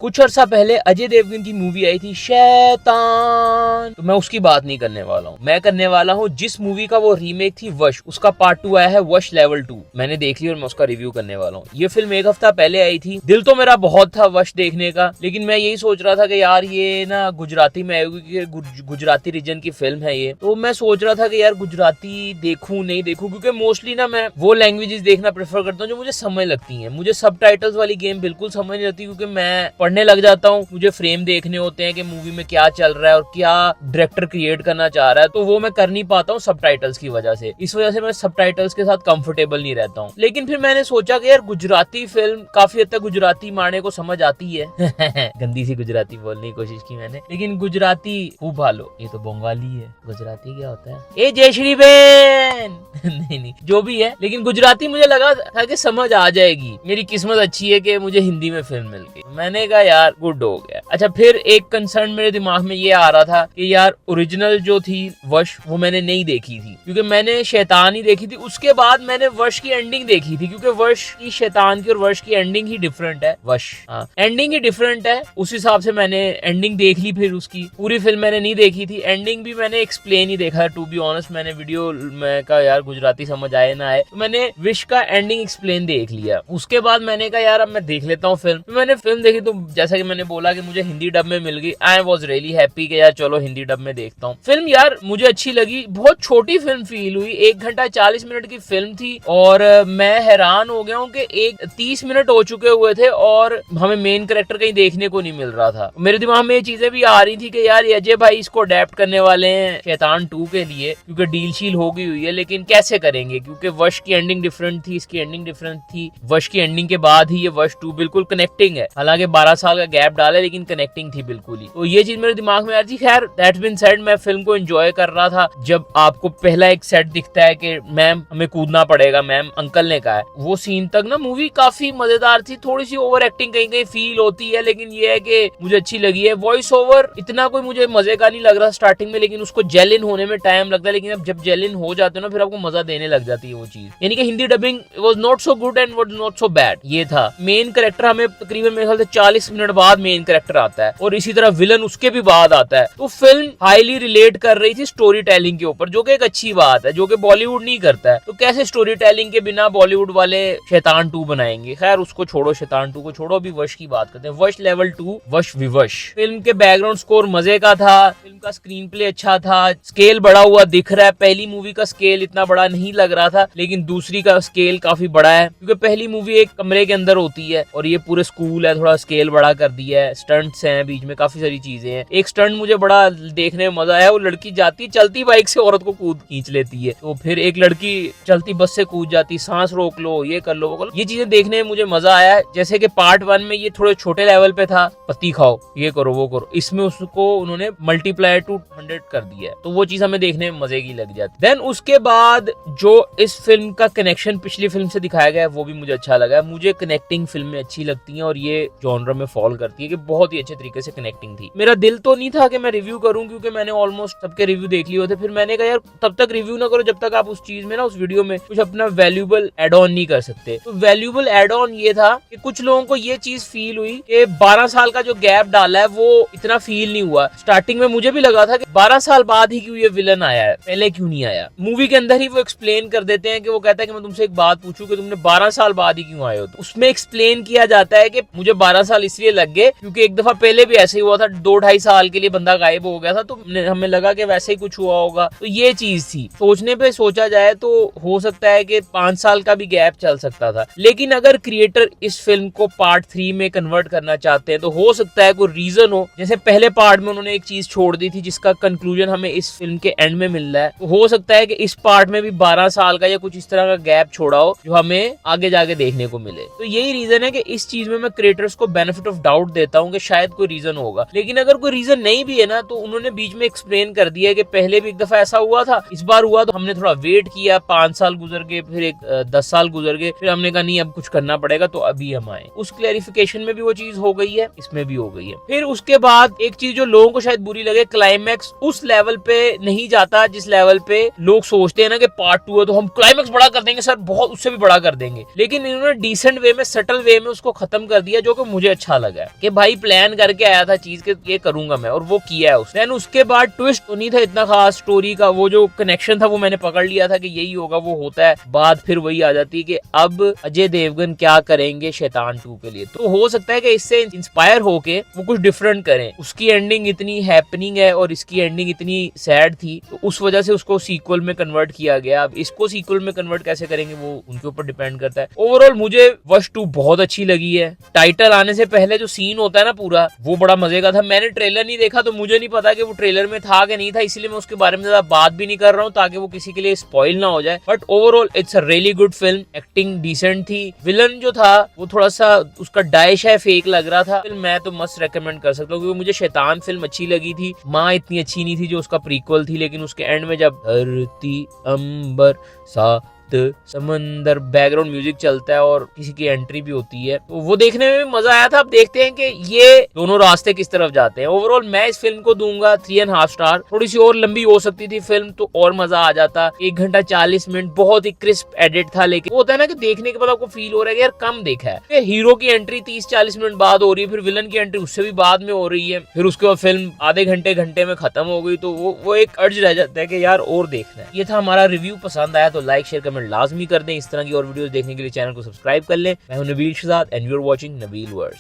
कुछ अर्सा पहले अजय देवगन की मूवी आई थी शैतान, तो मैं उसकी बात नहीं करने वाला हूँ। मैं करने वाला हूँ जिस मूवी का वो रीमेक थी वश, उसका पार्ट 2 आया है, वश लेवल 2। मैंने देख ली और मैं उसका रिव्यू करने वाला हूँ। ये फिल्म एक हफ्ता पहले आई थी। दिल तो मेरा बहुत था वश देखने का, लेकिन मैं यही सोच रहा था कि यार ये ना गुजराती में आएगी, गुजराती रीजन की फिल्म है ये, तो मैं सोच रहा था कि यार गुजराती देखूं नहीं देखूं, क्योंकि मोस्टली ना मैं वो लैंग्वेजेस देखना प्रेफर करता हूँ जो मुझे समझ लगती हैं। मुझे सबटाइटल्स वाली गेम बिल्कुल समझ नहीं लगती, क्योंकि मैं पढ़ने लग जाता हूँ। मुझे फ्रेम देखने होते हैं कि मूवी में क्या चल रहा है और क्या डायरेक्टर क्रिएट करना चाह रहा है, तो वो मैं कर नहीं पाता हूँ सबटाइटल्स की वजह से। इस वजह से मैं सबटाइटल्स के साथ कंफर्टेबल नहीं रहता हूँ। लेकिन फिर मैंने सोचा कि यार गुजराती फिल्म काफी हद तक गुजराती माने को समझ आती है गंदी सी गुजराती बोलने की कोशिश की मैंने, लेकिन गुजराती खूब भालो। ये तो बंगाली है, गुजराती क्या होता है? ए जय श्री बहन नहीं जो भी है, लेकिन गुजराती मुझे लगा था कि समझ आ जाएगी। मेरी किस्मत अच्छी है कि मुझे हिंदी में फिल्म मिल गई। मैंने कहा यार गुड हो गया। अच्छा, फिर एक कंसर्न मेरे दिमाग में ये आ रहा था कि यार ओरिजिनल जो थी वश वो मैंने नहीं देखी थी, क्योंकि मैंने शैतान ही देखी थी। उसके बाद मैंने वश की एंडिंग देखी थी, क्योंकि वश की शैतान की और वश की एंडिंग ही डिफरेंट है। वश एंडिंग ही डिफरेंट है, उस हिसाब से मैंने एंडिंग देख ली। फिर उसकी पूरी फिल्म मैंने नहीं देखी थी, एंडिंग भी मैंने एक्सप्लेन ही देखा। टू बी ऑनेस्ट, मैंने वीडियो में कहा यार गुजराती समझ आए ना आए, तो मैंने विश का एंडिंग एक्सप्लेन देख लिया। उसके बाद मैंने कहा यार अब मैं देख लेता हूँ फिल्म। तो मैंने फिल्म देखी, तो जैसा कि मैंने बोला कि मुझे हिंदी डब में मिल गई। आई वॉज रियली हैप्पी कि यार चलो हिंदी डब में देखता हूँ फिल्म। यार मुझे अच्छी लगी, बहुत छोटी फिल्म फील हुई। 1 घंटा 40 मिनट की फिल्म थी और मैं हैरान हो गया हूँ कि 30 मिनट हो चुके हुए थे और हमें मेन कैरेक्टर कहीं देखने को नहीं मिल रहा था। मेरे दिमाग में ये चीजें भी आ रही थी कि यार अजय भाई इसको अडेप्ट करने वाले हैं शैतान 2 के लिए, क्योंकि डील शील हो गई हुई है, लेकिन कैसे करेंगे? क्योंकि वश की एंडिंग डिफरेंट थी, इसकी एंडिंग डिफरेंट थी। वश की एंडिंग के बाद ही ये वश 2 बिल्कुल कनेक्टिंग है, हालांकि 12 साल का गैप डाला है, लेकिन कनेक्टिंग थी बिल्कुल ही। तो ये चीज मेरे दिमाग में आ रही थी। खैर दैट्स बीन सेड, मैं फिल्म को एंजॉय कर रहा था। जब आपको पहला एक सेट दिखता है कि मैम हमें कूदना पड़ेगा, मैम अंकल ने कहा है, वो सीन तक ना मूवी काफी मजेदार थी। थोड़ी सी ओवर एक्टिंग कहीं कहीं फील होती है, लेकिन ये है कि मुझे अच्छी लगी है। वॉइस ओवर इतना कोई मुझे मजे का नहीं लग रहा स्टार्टिंग में, लेकिन उसको जेल इन होने में टाइम लगता है। लेकिन अब जब जेल इन हो जाते हो ना, फिर आपको मजा देने लग जाती है वो चीज। यानी कि Hindi dubbing was not so good and was not so bad. ये था मेन कैरेक्टर, हमें तकरीबन मेरे ख्याल से 40 मिनट बाद मेन कैरेक्टर आता है, और इसी तरह विलन उसके भी बाद आता है। तो फिल्म हाईली रिलेट कर रही थी स्टोरी टेलिंग के ऊपर, जो कि एक अच्छी बात है, जो कि बॉलीवुड नहीं करता है। तो कैसे स्टोरी टेलिंग के बिना बॉलीवुड वाले शैतान 2 बनाएंगे? खैर उसको छोड़ो, शैतान 2 को छोड़ो, अभी वश की बात करते हैं। वश लेवल 2, वश विवश। फिल्म के बैकग्राउंड स्कोर मजे का था, फिल्म का स्क्रीन प्ले अच्छा था, स्केल बड़ा हुआ दिख रहा है। पहली मूवी का स्केल इतना बड़ा नहीं लग रहा था, लेकिन दूसरी का स्केल काफी बड़ा है, क्योंकि पहली मूवी एक कमरे के अंदर होती है और ये पूरे स्कूल है, थोड़ा स्केल बड़ा कर दिया है। स्टंट्स हैं बीच में, काफी सारी चीजें हैं। एक स्टंट मुझे बड़ा देखने में मजा आया, वो लड़की जाती चलती बाइक से औरत को कूद खींच लेती है, तो फिर एक लड़की चलती बस से कूद जाती, सांस रोक लो, ये कर लो, वो कर लो। ये चीजें देखने में मुझे मजा आया। जैसे कि पार्ट 1 में ये थोड़े छोटे लेवल पे था, पत्ती खाओ, ये करो, वो करो, इसमें उसको उन्होंने मल्टीप्लाई टू 100 कर दिया है, तो वो चीज हमें देखने में मजे की लग जाती। देन उसके बाद जो इस फिल्म का कनेक्शन पिछली फिल्म से दिखाया गया है, वो भी मुझे अच्छा लगा। मुझे कनेक्टिंग फिल्में अच्छी लगती हैं और ये जॉनर में फॉल करती है कि बहुत ही अच्छे तरीके से कनेक्टिंग थी। मेरा दिल तो नहीं था कि मैं रिव्यू करूं, क्योंकि मैंने ऑलमोस्ट सबके रिव्यू देख लिए होते। फिर मैंने कहा यार तब तक रिव्यू ना करो जब तक आप उस चीज में ना, उस वीडियो में कुछ अपना वैल्यूएबल एड ऑन नहीं कर सकते। तो वैल्यूएबल एड ऑन ये था कि कुछ लोगों को ये चीज फील हुई कि 12 साल का जो गैप डाला है वो इतना फील नहीं हुआ। स्टार्टिंग में मुझे भी लगा था कि 12 साल बाद ही क्यों ये विलन आया है, पहले क्यों नहीं आया। मूवी के अंदर ही वो एक्सप्लेन कर देते हैं कि वो कहता है कि मैं तुमसे एक बात पूछूं कि तुमने 12 साल बाद ही क्यों आए हो। तो उसमें एक्सप्लेन किया जाता है कि मुझे 12 साल इसलिए लग गए क्योंकि एक दफा पहले भी ऐसे ही हुआ था, 2-2.5 साल के लिए बंदा गायब हो गया था, तो हमें लगा कि वैसे ही कुछ हुआ होगा। तो ये चीज थी। सोचने पे सोचा जाए तो हो सकता है कि 5 साल का भी गैप चल सकता था, लेकिन अगर क्रिएटर इस फिल्म को पार्ट 3 में कन्वर्ट करना चाहते हैं तो हो सकता है कोई रीजन हो। जैसे पहले पार्ट में उन्होंने एक चीज छोड़ दी थी जिसका कंक्लूजन हमें इस फिल्म के एंड में मिल रहा है, तो हो सकता है कि इस पार्ट में भी 12 साल का या कुछ इस तरह का गैप छोड़ा हो जो हमें आगे जाके देखने को मिले। तो यही रीजन है कि इस चीज में मैं क्रिएटर्स को बेनिफिट ऑफ डाउट देता हूँ कि शायद कोई रीजन होगा, लेकिन अगर कोई रीजन नहीं भी है ना तो उन्होंने बीच में एक्सप्लेन कर दिया कि पहले भी एक दफा ऐसा हुआ था, इस बार हुआ तो हमने थोड़ा वेट किया, 5 साल गुजर गए, फिर एक 10 साल गुजर गए, फिर हमने कहा नहीं अब कुछ करना पड़ेगा तो अभी हम आए। उस क्लैरिफिकेशन में भी वो चीज हो गई है, इसमें भी हो गई है। फिर उसके बाद एक चीज जो लोगों को शायद बुरी लगे, क्लाइमैक्स उस लेवल पे नहीं जाता जिस लेवल पे लोग सोचते हैं ना कि पार्ट 2 है तो हम क्लाइमैक्स बड़ा कर देंगे सर, बहुत उससे भी बड़ा कर देंगे, लेकिन इन्होंने डिसेंट वे में, सटल वे में उसको खत्म कर दिया, जो कि मुझे अच्छा लगा कि भाई प्लान करके आया था चीज के ये करूंगा मैं, और वो किया है उसने। उसके बाद ट्विस्ट तो नहीं था इतना खास स्टोरी का, वो जो कनेक्शन था वो मैंने पकड़ लिया था कि यही होगा, वो होता है। बात फिर वही आ जाती है कि अब अजय देवगन क्या करेंगे शैतान 2 के लिए, तो हो सकता है कि इससे इंस्पायर होके वो कुछ डिफरेंट करें। उसकी एंडिंग इतनी हैपनिंग है और इसकी एंडिंग इतनी सैड थी, तो उस वजह से उसको सीक्वल में कन्वर्ट किया गया। अब इसको सीक्वल में कन्वर्ट कैसे करेंगे वो उनके ऊपर डिपेंड करता है। ओवरऑल मुझे वश 2 बहुत अच्छी लगी है। टाइटल आने से पहले जो सीन होता है ना पूरा, वो बड़ा मजे का था। मैंने ट्रेलर नहीं देखा तो मुझे नहीं पता कि वो ट्रेलर में था कि नहीं था, इसलिए मैं उसके बारे में ज्यादा बात भी नहीं कर रहा हूँ ताकि वो किसी के लिए स्पॉइल ना हो जाए। But overall it's a really good film. Acting decent थी। विलन जो था वो थोड़ा सा उसका डाइश है, फेक लग रहा था। मैं तो मस्त रेकमेंड कर सकता हूँ क्योंकि मुझे शैतान फिल्म अच्छी लगी थी। माँ इतनी अच्छी नहीं थी जो उसका प्रीक्वल थी, लेकिन उसके एंड में जब धरती अंबर सा समंदर बैकग्राउंड म्यूजिक चलता है और किसी की एंट्री भी होती है, तो वो देखने में भी मजा आया था। अब देखते हैं कि ये दोनों रास्ते किस तरफ जाते हैं। ओवरऑल मैं इस फिल्म को दूंगा 3.5 स्टार। थोड़ी सी और लंबी हो सकती थी फिल्म तो और मजा आ जाता। 1 घंटा 40 मिनट बहुत ही क्रिस्प एडिट था, लेकिन वो होता है ना कि देखने के बाद आपको फील हो रहा है कि यार कम देखा है। हीरो की एंट्री 30-40 मिनट बाद हो रही है, फिर विलन की एंट्री उससे भी बाद में हो रही है, फिर उसके बाद फिल्म आधे घंटे में खत्म हो गई, तो वो एक अर्ज रह जाता है कि यार और देखना है। ये था हमारा रिव्यू। पसंद आया तो लाइक शेयर कमेंट लाजमी कर दें। इस तरह की और वीडियोस देखने के लिए चैनल को सब्सक्राइब कर लें। मैं हूं Nabeel Shahzad and you are watching Nabeel world.